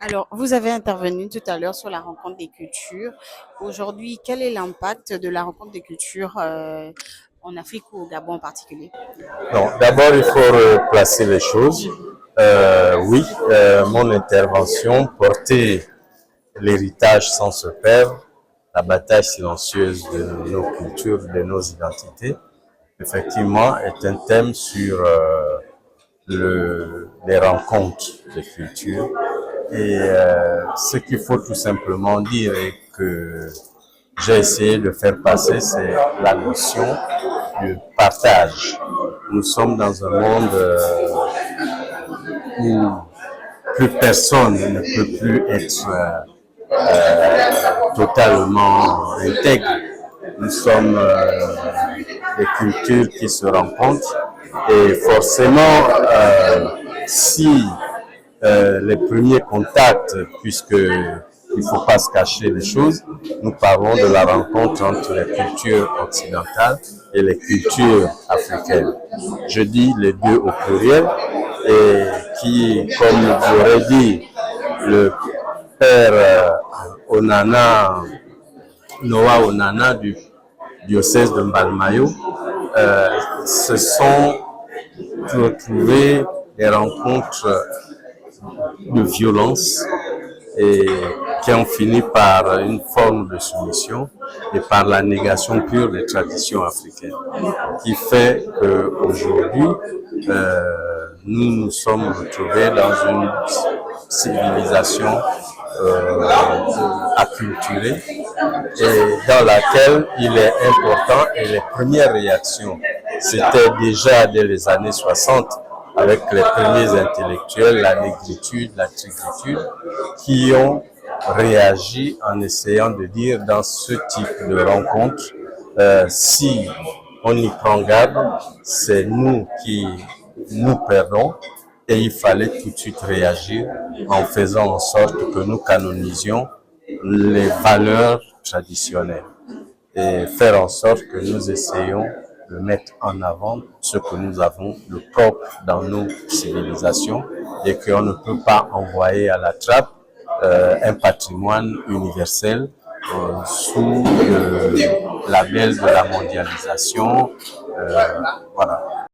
Alors, vous avez intervenu tout à l'heure sur la rencontre des cultures. Aujourd'hui, quel est l'impact de la rencontre des cultures en Afrique ou au Gabon en particulier? Non, d'abord, il faut replacer les choses. Oui, mon intervention portait l'héritage sans se perdre, la bataille silencieuse de nos cultures, de nos identités. Effectivement, est un thème sur les rencontres des cultures. Et ce qu'il faut tout simplement dire et que j'ai essayé de faire passer, c'est la notion de partage. Nous sommes dans un monde où plus personne ne peut plus être totalement intègre. Nous sommes des cultures qui se rencontrent et forcément, si les premiers contacts, puisque il ne faut pas se cacher les choses, nous parlons de la rencontre entre les cultures occidentales et les cultures africaines. Je dis les deux au pluriel et qui, comme l'aurait dit le père Onana, Noah Onana du diocèse de Mbalmayo, se sont retrouvés des rencontres de violence et qui ont fini par une forme de soumission et par la négation pure des traditions africaines, qui fait qu'aujourd'hui, nous nous sommes retrouvés dans une civilisation acculturée et dans laquelle il est important, et les premières réactions, c'était déjà dès les années 60, avec les premiers intellectuels, la négritude, la tigritude, qui ont réagi en essayant de dire dans ce type de rencontre, si on y prend garde, c'est nous qui nous perdons et il fallait tout de suite réagir en faisant en sorte que nous canonisions les valeurs traditionnelles et faire en sorte que nous essayons de mettre en avant ce que nous avons de propre dans nos civilisations et qu'on ne peut pas envoyer à la trappe un patrimoine universel sous le label de la mondialisation. Voilà.